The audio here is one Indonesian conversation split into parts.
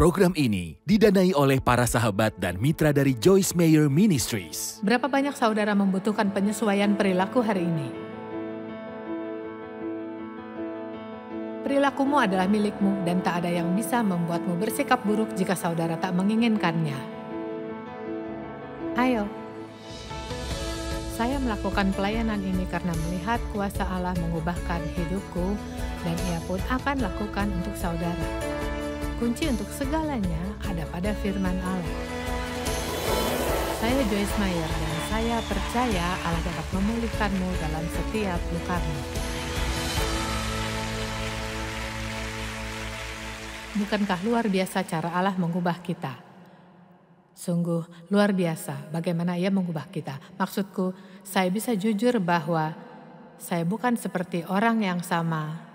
Program ini didanai oleh para sahabat dan mitra dari Joyce Meyer Ministries. Berapa banyak saudara membutuhkan penyesuaian perilaku hari ini? Perilakumu adalah milikmu dan tak ada yang bisa membuatmu bersikap buruk jika saudara tak menginginkannya. Ayo. Saya melakukan pelayanan ini karena melihat kuasa Allah mengubahkan hidupku dan Ia pun akan lakukan untuk saudara. Kunci untuk segalanya ada pada firman Allah. Saya Joyce Meyer dan saya percaya Allah dapat memulihkanmu dalam setiap lukamu. Bukankah luar biasa cara Allah mengubah kita? Sungguh luar biasa bagaimana Ia mengubah kita. Maksudku, saya bisa jujur bahwa saya bukan seperti orang yang sama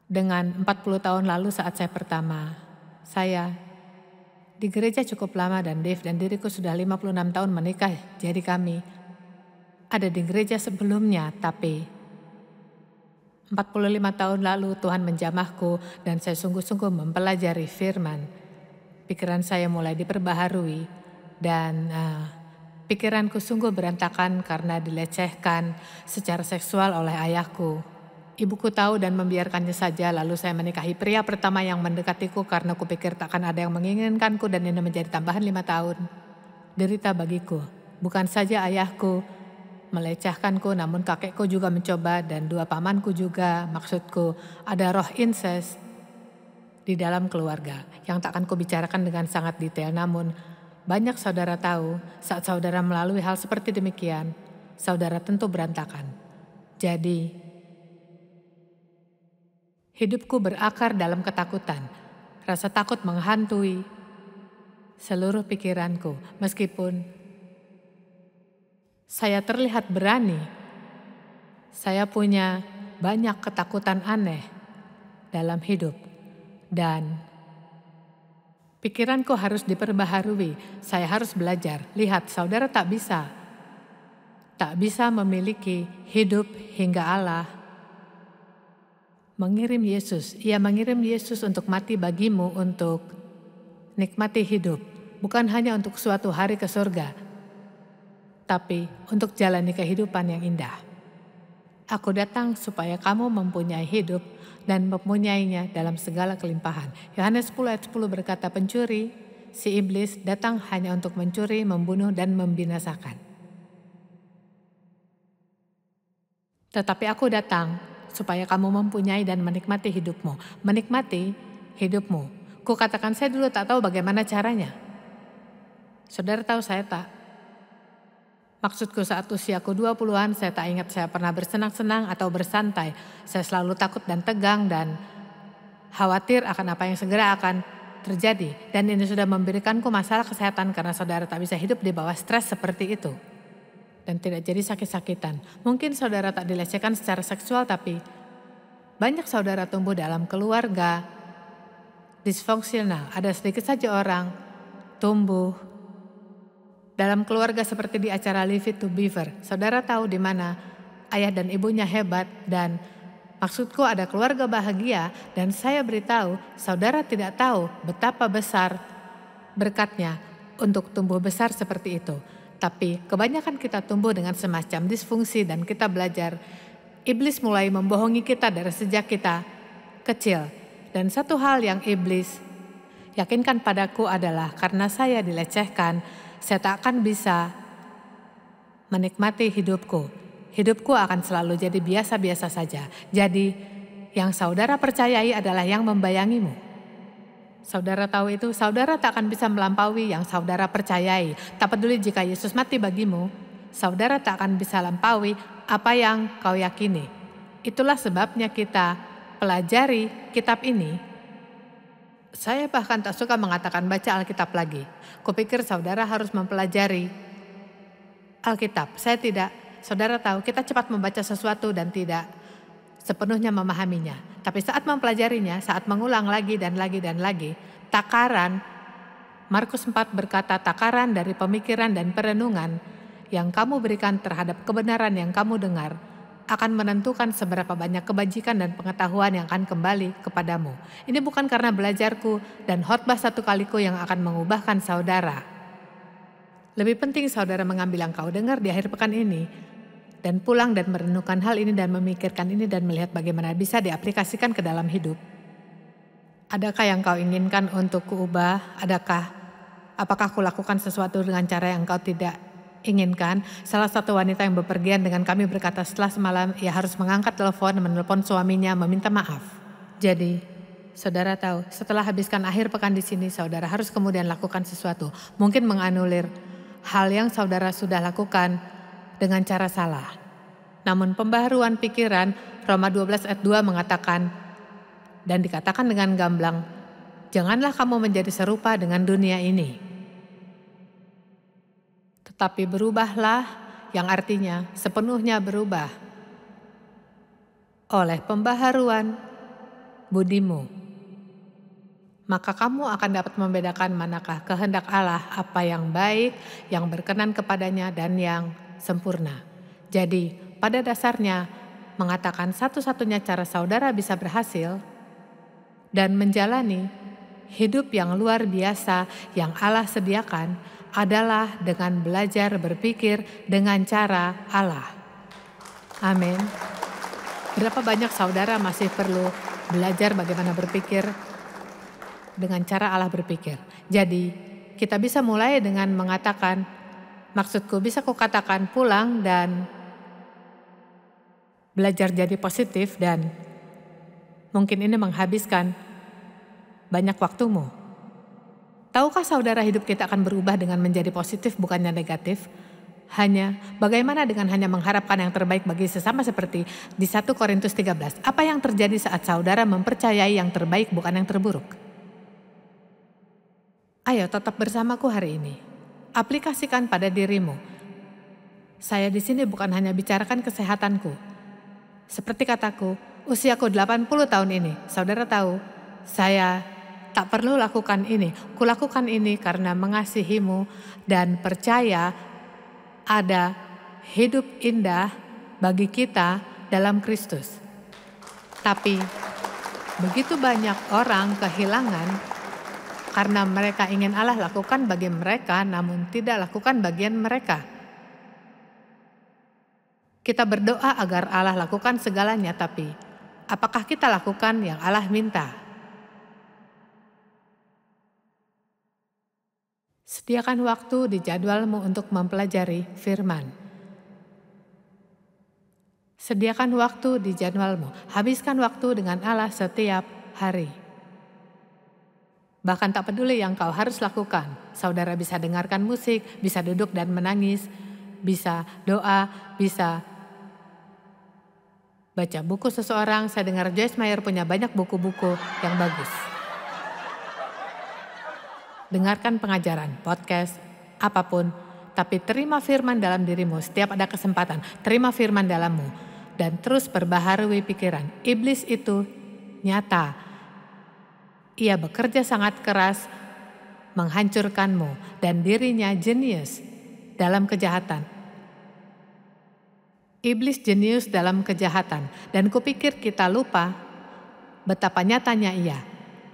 dengan 40 tahun lalu saat saya pertama. Saya di gereja cukup lama dan Dave dan diriku sudah 56 tahun menikah. Jadi kami ada di gereja sebelumnya, tapi 45 tahun lalu Tuhan menjamahku dan saya sungguh-sungguh mempelajari firman. Pikiran saya mulai diperbaharui dan pikiranku sungguh berantakan karena dilecehkan secara seksual oleh ayahku. Ibuku tahu dan membiarkannya saja, lalu saya menikahi pria pertama yang mendekatiku karena kupikir takkan ada yang menginginkanku dan ini menjadi tambahan 5 tahun. Derita bagiku, bukan saja ayahku melecehkanku, namun kakekku juga mencoba dan 2 pamanku juga. Maksudku, ada roh incest di dalam keluarga yang tak akan kubicarakan dengan sangat detail, namun banyak saudara tahu saat saudara melalui hal seperti demikian, saudara tentu berantakan. Jadi, hidupku berakar dalam ketakutan. Rasa takut menghantui seluruh pikiranku. Meskipun saya terlihat berani, saya punya banyak ketakutan aneh dalam hidup. Dan pikiranku harus diperbaharui. Saya harus belajar. Lihat, saudara tak bisa memiliki hidup hingga Allah mengirim Yesus. Ia mengirim Yesus untuk mati bagimu, untuk nikmati hidup. Bukan hanya untuk suatu hari ke surga, tapi untuk jalani kehidupan yang indah. Aku datang supaya kamu mempunyai hidup dan mempunyainya dalam segala kelimpahan. Yohanes 10 ayat 10 berkata, pencuri, si iblis datang hanya untuk mencuri, membunuh, dan membinasakan. Tetapi aku datang supaya kamu mempunyai dan menikmati hidupmu. Menikmati hidupmu. Kukatakan saya dulu tak tahu bagaimana caranya. Saudara tahu saya tak. Maksudku saat usiaku 20-an saya tak ingat saya pernah bersenang-senang atau bersantai. Saya selalu takut dan tegang dan khawatir akan apa yang segera akan terjadi. Dan ini sudah memberikanku masalah kesehatan karena saudara tak bisa hidup di bawah stres seperti itu. Dan tidak jadi sakit-sakitan. Mungkin saudara tak dilecehkan secara seksual, tapi banyak saudara tumbuh dalam keluarga disfungsional. Ada sedikit saja orang tumbuh dalam keluarga seperti di acara Leave It to Beaver. Saudara tahu di mana ayah dan ibunya hebat dan maksudku ada keluarga bahagia dan saya beritahu saudara tidak tahu betapa besar berkatnya untuk tumbuh besar seperti itu. Tapi kebanyakan kita tumbuh dengan semacam disfungsi dan kita belajar. Iblis mulai membohongi kita dari sejak kita kecil. Dan satu hal yang iblis yakinkan padaku adalah karena saya dilecehkan, saya tak akan bisa menikmati hidupku. Hidupku akan selalu jadi biasa-biasa saja. Jadi yang saudara percayai adalah yang membayangimu. Saudara tahu itu, saudara tak akan bisa melampaui yang saudara percayai. Tak peduli jika Yesus mati bagimu, saudara tak akan bisa lampaui apa yang kau yakini. Itulah sebabnya kita pelajari kitab ini. Saya bahkan tak suka mengatakan baca Alkitab lagi. Kupikir saudara harus mempelajari Alkitab. Saya tidak. Saudara tahu kita cepat membaca sesuatu dan tidak sepenuhnya memahaminya. Tapi saat mempelajarinya, saat mengulang lagi dan lagi dan lagi, takaran, Markus 4 berkata takaran dari pemikiran dan perenungan yang kamu berikan terhadap kebenaran yang kamu dengar akan menentukan seberapa banyak kebajikan dan pengetahuan yang akan kembali kepadamu. Ini bukan karena belajarku dan khotbah satu kaliku yang akan mengubahkan saudara. Lebih penting saudara mengambil yang kau dengar di akhir pekan ini dan pulang dan merenungkan hal ini dan memikirkan ini dan melihat bagaimana bisa diaplikasikan ke dalam hidup. Adakah yang kau inginkan untuk kuubah? Apakah kulakukan sesuatu dengan cara yang kau tidak inginkan? Salah satu wanita yang bepergian dengan kami berkata setelah semalam ia harus mengangkat menelpon suaminya meminta maaf. Jadi, saudara tahu, setelah habiskan akhir pekan di sini, saudara harus kemudian lakukan sesuatu. Mungkin menganulir hal yang saudara sudah lakukan dengan cara salah. Namun pembaharuan pikiran, Roma 12 ayat 2 mengatakan, dan dikatakan dengan gamblang, janganlah kamu menjadi serupa dengan dunia ini. Tetapi berubahlah, yang artinya sepenuhnya berubah oleh pembaharuan budimu. Maka kamu akan dapat membedakan manakah kehendak Allah, apa yang baik, yang berkenan kepadanya, dan yang sempurna. Jadi, pada dasarnya mengatakan satu-satunya cara saudara bisa berhasil dan menjalani hidup yang luar biasa yang Allah sediakan adalah dengan belajar berpikir dengan cara Allah. Amin. Berapa banyak saudara masih perlu belajar bagaimana berpikir dengan cara Allah berpikir. Jadi, kita bisa mulai dengan mengatakan, maksudku bisa kukatakan pulang dan belajar jadi positif dan mungkin ini menghabiskan banyak waktumu. Tahukah saudara hidup kita akan berubah dengan menjadi positif bukannya negatif? Bagaimana dengan hanya mengharapkan yang terbaik bagi sesama seperti di 1 Korintus 13. Apa yang terjadi saat saudara mempercayai yang terbaik bukan yang terburuk? Ayo tetap bersamaku hari ini. Aplikasikan pada dirimu. Saya di sini bukan hanya bicarakan kesehatanku. Seperti kataku, usiaku 80 tahun ini. Saudara tahu, saya tak perlu lakukan ini. Kulakukan ini karena mengasihimu dan percaya ada hidup indah bagi kita dalam Kristus. Tapi begitu banyak orang kehilangan karena mereka ingin Allah lakukan bagi mereka namun tidak lakukan bagian mereka. Kita berdoa agar Allah lakukan segalanya, tapi apakah kita lakukan yang Allah minta? Sediakan waktu di jadwalmu untuk mempelajari firman. Sediakan waktu di jadwalmu. Habiskan waktu dengan Allah setiap hari. Bahkan tak peduli yang kau harus lakukan. Saudara bisa dengarkan musik, bisa duduk dan menangis, bisa doa, bisa baca buku seseorang. Saya dengar Joyce Meyer punya banyak buku-buku yang bagus. Dengarkan pengajaran, podcast, apapun, tapi terima firman dalam dirimu setiap ada kesempatan. Terima firman dalammu dan terus perbaharui pikiran. Iblis itu nyata. Ia bekerja sangat keras menghancurkanmu dan dirinya jenius dalam kejahatan. Iblis jenius dalam kejahatan dan kupikir kita lupa betapa nyatanya ia.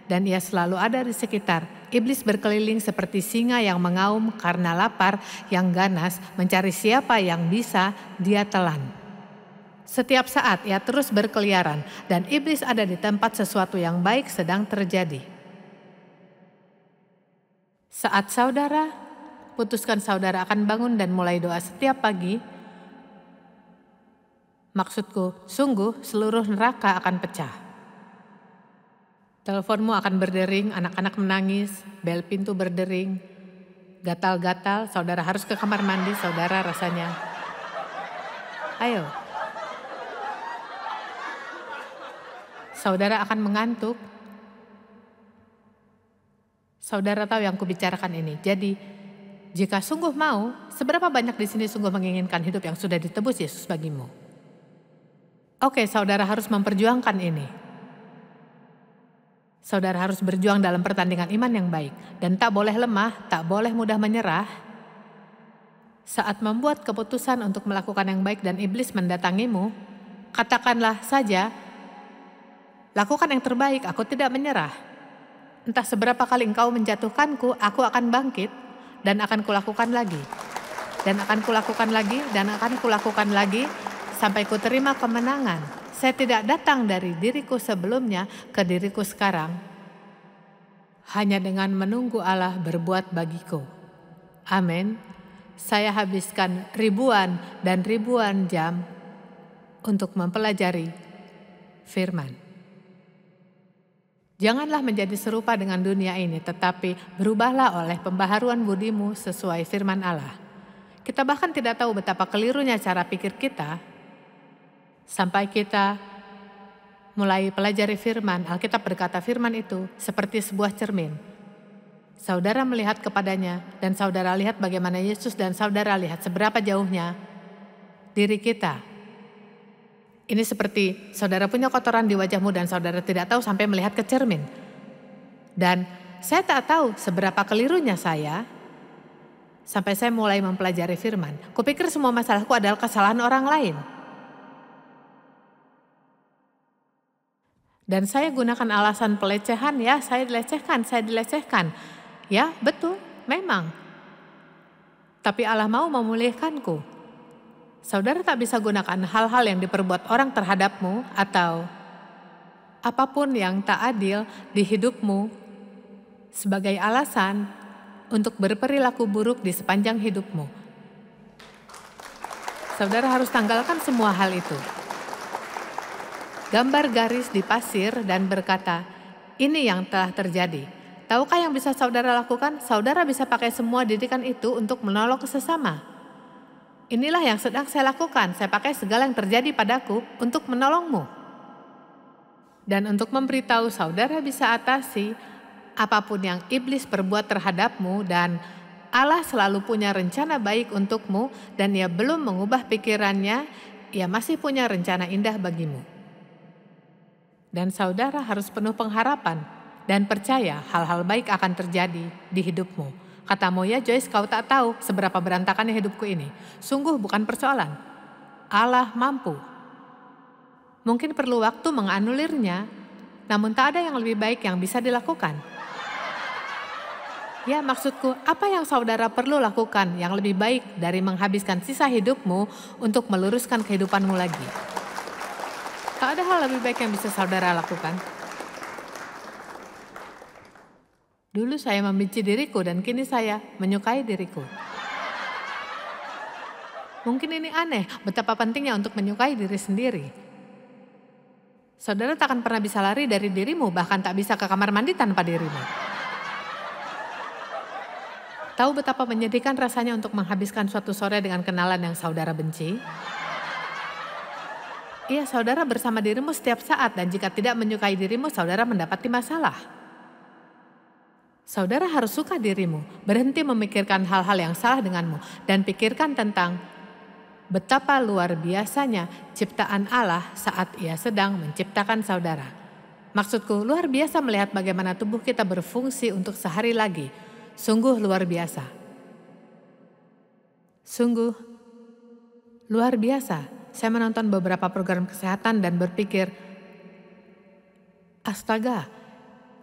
Dan ia selalu ada di sekitar. Iblis berkeliling seperti singa yang mengaum karena lapar, yang ganas mencari siapa yang bisa dia telan. Setiap saat ia terus berkeliaran dan iblis ada di tempat sesuatu yang baik sedang terjadi. Saat saudara putuskan saudara akan bangun dan mulai doa setiap pagi, maksudku sungguh seluruh neraka akan pecah. Teleponmu akan berdering, anak-anak menangis, bel pintu berdering, gatal-gatal, saudara harus ke kamar mandi, saudara rasanya. Ayo. Saudara akan mengantuk. Saudara tahu yang kubicarakan ini. Jadi, jika sungguh mau, seberapa banyak di sini sungguh menginginkan hidup yang sudah ditebus Yesus bagimu? Oke, saudara harus memperjuangkan ini. Saudara harus berjuang dalam pertandingan iman yang baik dan tak boleh lemah, tak boleh mudah menyerah. Saat membuat keputusan untuk melakukan yang baik dan iblis mendatangimu, Katakanlah saja, lakukan yang terbaik, aku tidak menyerah. Entah seberapa kali engkau menjatuhkanku, aku akan bangkit dan akan kulakukan lagi. Dan akan kulakukan lagi, dan akan kulakukan lagi, sampai ku terima kemenangan. Saya tidak datang dari diriku sebelumnya ke diriku sekarang, hanya dengan menunggu Allah berbuat bagiku. Amin. Saya habiskan ribuan dan ribuan jam untuk mempelajari firman. Janganlah menjadi serupa dengan dunia ini, tetapi berubahlah oleh pembaharuan budimu sesuai firman Allah. Kita bahkan tidak tahu betapa kelirunya cara pikir kita sampai kita mulai pelajari firman. Alkitab berkata firman itu seperti sebuah cermin. Saudara melihat kepadanya dan saudara lihat bagaimana Yesus, dan saudara lihat seberapa jauhnya diri kita. Ini seperti saudara punya kotoran di wajahmu dan saudara tidak tahu sampai melihat ke cermin. Dan saya tak tahu seberapa kelirunya saya sampai saya mulai mempelajari firman. Kupikir semua masalahku adalah kesalahan orang lain. Dan saya gunakan alasan pelecehan, ya saya dilecehkan. Ya betul, memang. Tapi Allah mau memulihkanku. Saudara tak bisa gunakan hal-hal yang diperbuat orang terhadapmu atau apapun yang tak adil di hidupmu sebagai alasan untuk berperilaku buruk di sepanjang hidupmu. Saudara harus tanggalkan semua hal itu. Gambar garis di pasir dan berkata, ini yang telah terjadi. Tahukah yang bisa saudara lakukan? Saudara bisa pakai semua didikan itu untuk menolong sesama. Inilah yang sedang saya lakukan. Saya pakai segala yang terjadi padaku untuk menolongmu. Dan untuk memberitahu saudara bisa atasi apapun yang iblis perbuat terhadapmu, dan Allah selalu punya rencana baik untukmu, dan Ia belum mengubah pikirannya, Ia masih punya rencana indah bagimu. Dan saudara harus penuh pengharapan dan percaya hal-hal baik akan terjadi di hidupmu. Katamu, ya Joyce, kau tak tahu seberapa berantakannya hidupku ini. Sungguh bukan persoalan. Allah mampu. Mungkin perlu waktu menganulirnya, namun tak ada yang lebih baik yang bisa dilakukan. Ya, maksudku, apa yang saudara perlu lakukan yang lebih baik dari menghabiskan sisa hidupmu untuk meluruskan kehidupanmu lagi? Tak ada hal lebih baik yang bisa saudara lakukan. Dulu saya membenci diriku dan kini saya menyukai diriku. Mungkin ini aneh, betapa pentingnya untuk menyukai diri sendiri. Saudara tak akan pernah bisa lari dari dirimu, bahkan tak bisa ke kamar mandi tanpa dirimu. Tahu betapa menyedihkan rasanya untuk menghabiskan suatu sore dengan kenalan yang saudara benci? Iya, saudara bersama dirimu setiap saat, dan jika tidak menyukai dirimu, saudara mendapati masalah. Saudara harus suka dirimu, berhenti memikirkan hal-hal yang salah denganmu, dan pikirkan tentang betapa luar biasanya ciptaan Allah saat Ia sedang menciptakan saudara. Maksudku, luar biasa melihat bagaimana tubuh kita berfungsi untuk sehari lagi. Sungguh luar biasa. Sungguh luar biasa. Saya menonton beberapa program kesehatan dan berpikir, astaga,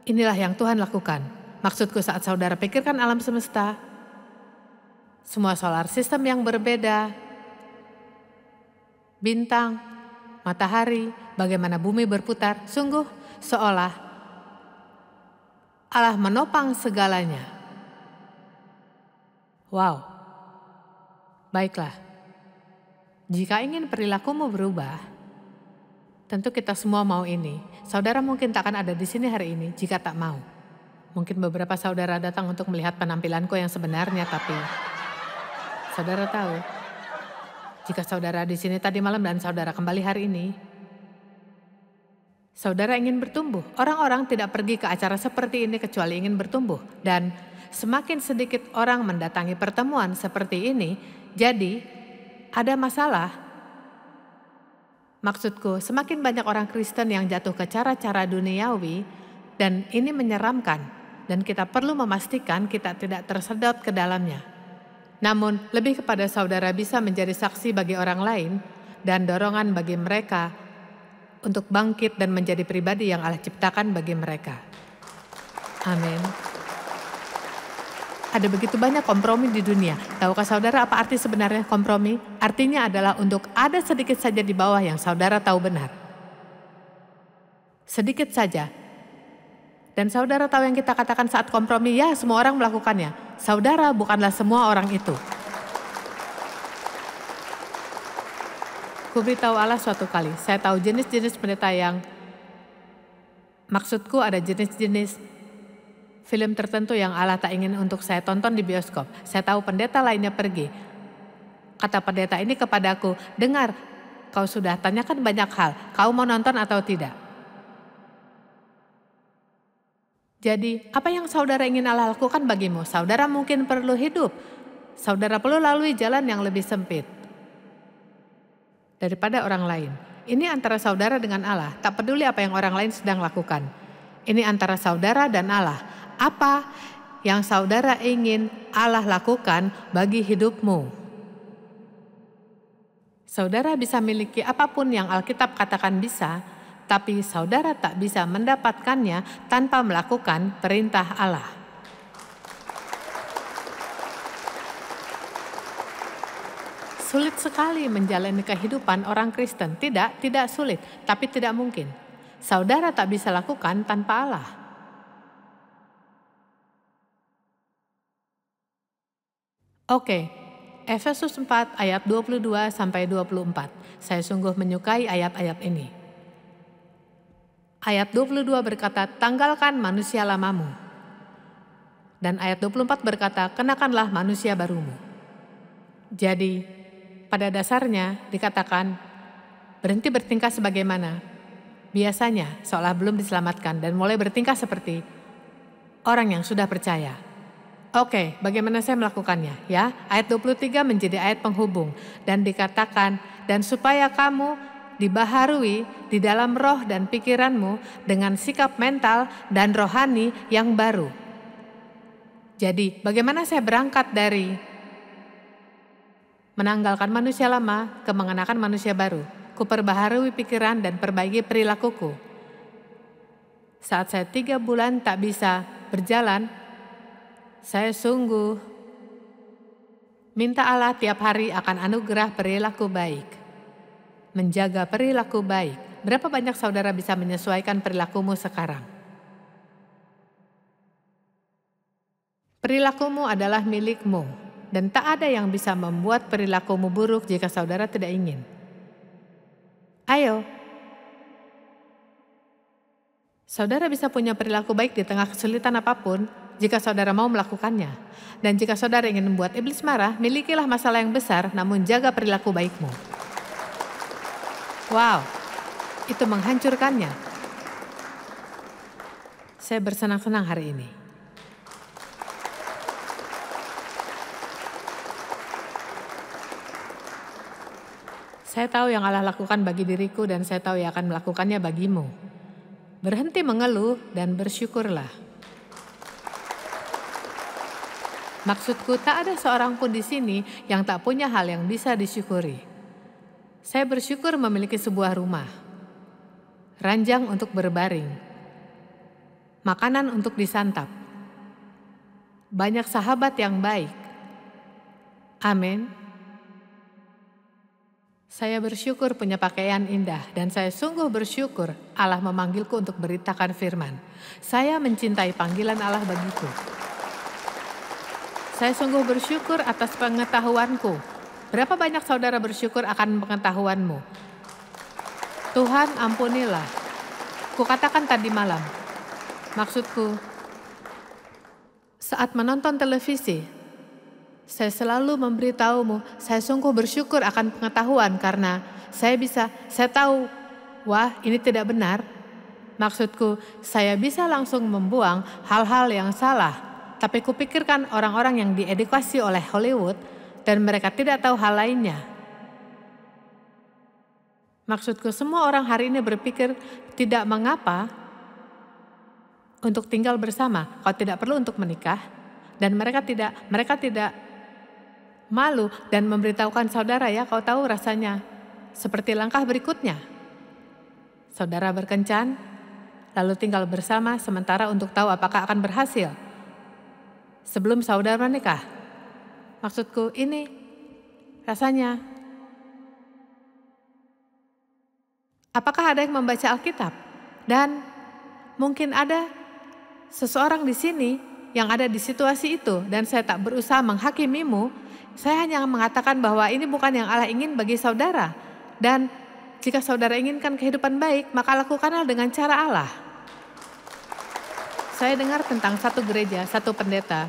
inilah yang Tuhan lakukan. Maksudku, saat saudara pikirkan alam semesta, semua solar system yang berbeda, bintang, matahari, bagaimana bumi berputar, sungguh seolah Allah menopang segalanya. Wow, baiklah. Jika ingin perilakumu berubah, tentu kita semua mau ini. Saudara mungkin tak akan ada di sini hari ini jika tak mau. Mungkin beberapa saudara datang untuk melihat penampilanku yang sebenarnya, tapi saudara tahu, jika saudara di sini tadi malam dan saudara kembali hari ini, saudara ingin bertumbuh. Orang-orang tidak pergi ke acara seperti ini kecuali ingin bertumbuh, dan semakin sedikit orang mendatangi pertemuan seperti ini, jadi ada masalah. Maksudku, semakin banyak orang Kristen yang jatuh ke cara-cara duniawi, dan ini menyeramkan, dan kita perlu memastikan kita tidak tersedot ke dalamnya. Namun, lebih kepada saudara bisa menjadi saksi bagi orang lain, dan dorongan bagi mereka untuk bangkit dan menjadi pribadi yang Allah ciptakan bagi mereka. Amin. Ada begitu banyak kompromi di dunia. Tahukah saudara apa arti sebenarnya kompromi? Artinya adalah untuk ada sedikit saja di bawah yang saudara tahu benar. Sedikit saja. Dan saudara tahu yang kita katakan saat kompromi, ya semua orang melakukannya. Saudara bukanlah semua orang itu. Kuberitahu Allah suatu kali, saya tahu jenis-jenis pendeta yang, maksudku ada jenis-jenis film tertentu yang Allah tak ingin untuk saya tonton di bioskop. Saya tahu pendeta lainnya pergi. Kata pendeta ini kepadaku, dengar, kau sudah tanyakan banyak hal, kau mau nonton atau tidak? Jadi, apa yang saudara ingin Allah lakukan bagimu? Saudara mungkin perlu hidup. Saudara perlu lalui jalan yang lebih sempit daripada orang lain. Ini antara saudara dengan Allah, tak peduli apa yang orang lain sedang lakukan. Ini antara saudara dan Allah. Apa yang saudara ingin Allah lakukan bagi hidupmu? Saudara bisa miliki apapun yang Alkitab katakan bisa, tapi saudara tak bisa mendapatkannya tanpa melakukan perintah Allah. Sulit sekali menjalani kehidupan orang Kristen. Tidak sulit, tapi tidak mungkin. Saudara tak bisa lakukan tanpa Allah. Oke, Efesus 4 ayat 22-24. Saya sungguh menyukai ayat-ayat ini. Ayat 22 berkata, tanggalkan manusia lamamu. Dan ayat 24 berkata, kenakanlah manusia barumu. Jadi, pada dasarnya dikatakan, berhenti bertingkah sebagaimana biasanya seolah belum diselamatkan dan mulai bertingkah seperti orang yang sudah percaya. Oke, bagaimana saya melakukannya? Ya, ayat 23 menjadi ayat penghubung dan dikatakan, dan supaya kamu dibaharui di dalam roh dan pikiranmu dengan sikap mental dan rohani yang baru. Jadi, bagaimana saya berangkat dari menanggalkan manusia lama ke mengenakan manusia baru? Kuperbaharui pikiran dan perbaiki perilakuku. Saat saya 3 bulan tak bisa berjalan, saya sungguh minta Allah tiap hari akan anugerah perilaku baik. Menjaga perilaku baik. Berapa banyak saudara bisa menyesuaikan perilakumu sekarang? Perilakumu adalah milikmu, dan tak ada yang bisa membuat perilakumu buruk jika saudara tidak ingin. Ayo. Saudara bisa punya perilaku baik di tengah kesulitan apapun, jika saudara mau melakukannya. Dan jika saudara ingin membuat iblis marah, milikilah masalah yang besar, namun jaga perilaku baikmu. Wow, itu menghancurkannya. Saya bersenang-senang hari ini. Saya tahu yang Allah lakukan bagi diriku dan saya tahu Ia akan melakukannya bagimu. Berhenti mengeluh dan bersyukurlah. Maksudku, tak ada seorang pun di sini yang tak punya hal yang bisa disyukuri. Saya bersyukur memiliki sebuah rumah, ranjang untuk berbaring, makanan untuk disantap, banyak sahabat yang baik. Amin. Saya bersyukur punya pakaian indah dan saya sungguh bersyukur Allah memanggilku untuk beritakan firman. Saya mencintai panggilan Allah bagiku. Saya sungguh bersyukur atas pengetahuanku. Berapa banyak saudara bersyukur akan pengetahuanmu? Tuhan ampunilah. Kukatakan tadi malam. Maksudku, saat menonton televisi, saya selalu memberitahumu, saya sungguh bersyukur akan pengetahuan karena saya tahu, wah ini tidak benar. Maksudku, saya bisa langsung membuang hal-hal yang salah. Tapi kupikirkan orang-orang yang diedukasi oleh Hollywood dan mereka tidak tahu hal lainnya. Maksudku, semua orang hari ini berpikir tidak mengapa untuk tinggal bersama. Kau tidak perlu untuk menikah dan mereka tidak malu dan memberitahukan saudara, ya kau tahu rasanya seperti langkah berikutnya. Saudara berkencan, lalu tinggal bersama sementara untuk tahu apakah akan berhasil sebelum saudara menikah. Maksudku ini rasanya. Apakah ada yang membaca Alkitab? Dan mungkin ada seseorang di sini yang ada di situasi itu dan saya tak berusaha menghakimimu. Saya hanya mengatakan bahwa ini bukan yang Allah ingin bagi saudara. Dan jika saudara inginkan kehidupan baik, maka lakukanlah dengan cara Allah. Saya dengar tentang satu gereja, satu pendeta.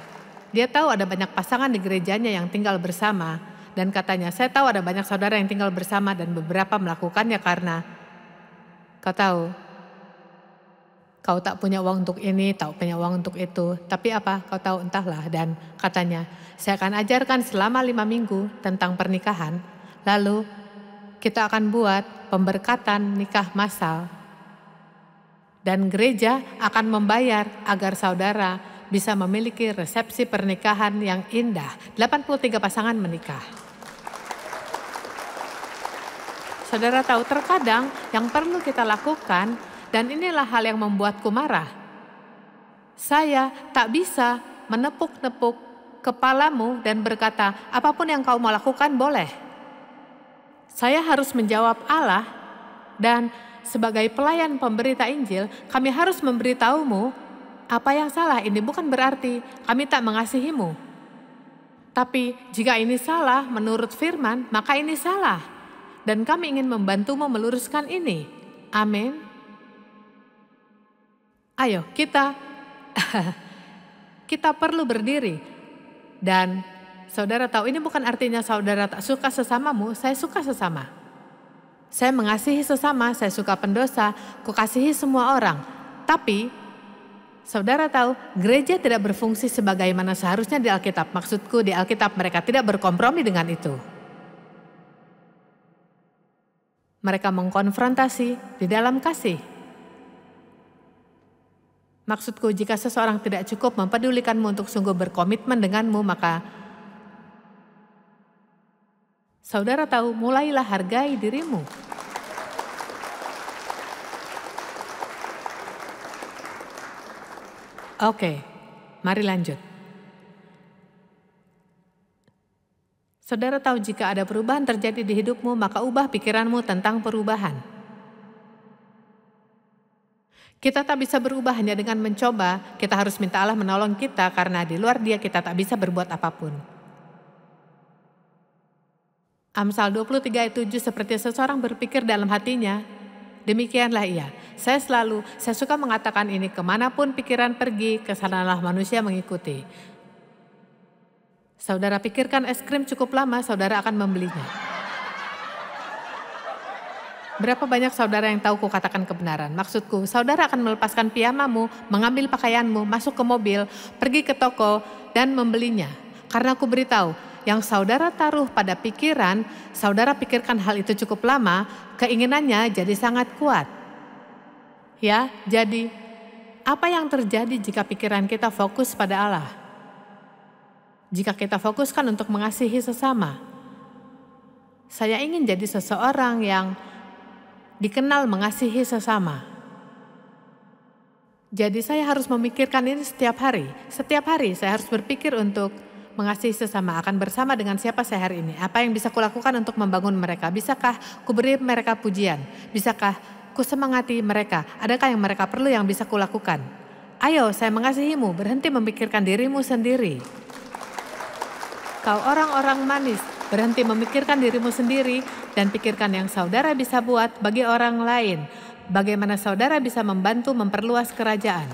Dia tahu ada banyak pasangan di gerejanya yang tinggal bersama. Dan katanya, saya tahu ada banyak saudara yang tinggal bersama dan beberapa melakukannya karena kau tahu, kau tak punya uang untuk ini, tak punya uang untuk itu. Tapi apa? Kau tahu, entahlah. Dan katanya, saya akan ajarkan selama 5 minggu tentang pernikahan. Lalu kita akan buat pemberkatan nikah massal. Dan gereja akan membayar agar saudara bisa memiliki resepsi pernikahan yang indah. 83 pasangan menikah. Saudara tahu, terkadang yang perlu kita lakukan, dan inilah hal yang membuatku marah. Saya tak bisa menepuk-nepuk kepalamu dan berkata, apapun yang kau mau lakukan boleh. Saya harus menjawab Allah, dan sebagai pelayan pemberita Injil, kami harus memberitahumu apa yang salah. Ini bukan berarti kami tak mengasihimu. Tapi jika ini salah menurut firman, maka ini salah. Dan kami ingin membantumu meluruskan ini. Amin. Ayo kita perlu berdiri. Dan saudara tahu, ini bukan artinya saudara tak suka sesamamu. Saya suka sesama. Saya mengasihi sesama, saya suka pendosa, kukasihi semua orang. Tapi saudara tahu, gereja tidak berfungsi sebagaimana seharusnya di Alkitab. Maksudku, di Alkitab mereka tidak berkompromi dengan itu. Mereka mengkonfrontasi di dalam kasih. Maksudku, jika seseorang tidak cukup mempedulikanmu untuk sungguh berkomitmen denganmu, maka saudara tahu, mulailah hargai dirimu. Oke, mari lanjut. Saudara tahu, jika ada perubahan terjadi di hidupmu, maka ubah pikiranmu tentang perubahan. Kita tak bisa berubah hanya dengan mencoba, kita harus minta Allah menolong kita karena di luar Dia kita tak bisa berbuat apapun. Amsal 23 ayat 7, seperti seseorang berpikir dalam hatinya, demikianlah ia. Saya suka mengatakan ini, kemanapun pikiran pergi, kesanalah manusia mengikuti. Saudara pikirkan es krim cukup lama, saudara akan membelinya. Berapa banyak saudara yang tahu ku katakan kebenaran? Maksudku, saudara akan melepaskan piyamamu, mengambil pakaianmu, masuk ke mobil, pergi ke toko, dan membelinya. Karena aku beritahu, yang saudara taruh pada pikiran, saudara pikirkan hal itu cukup lama, keinginannya jadi sangat kuat. Ya, jadi apa yang terjadi jika pikiran kita fokus pada Allah? Jika kita fokuskan untuk mengasihi sesama. Saya ingin jadi seseorang yang dikenal mengasihi sesama. Jadi saya harus memikirkan ini setiap hari. Setiap hari saya harus berpikir untuk mengasihi sesama. Akan bersama dengan siapa saya hari ini? Apa yang bisa kulakukan untuk membangun mereka? Bisakah kuberi mereka pujian? Bisakah kusemangati mereka? Adakah yang mereka perlu yang bisa kulakukan? Ayo, saya mengasihimu. Berhenti memikirkan dirimu sendiri. Kau orang-orang manis, berhenti memikirkan dirimu sendiri dan pikirkan yang saudara bisa buat bagi orang lain. Bagaimana saudara bisa membantu memperluas kerajaan.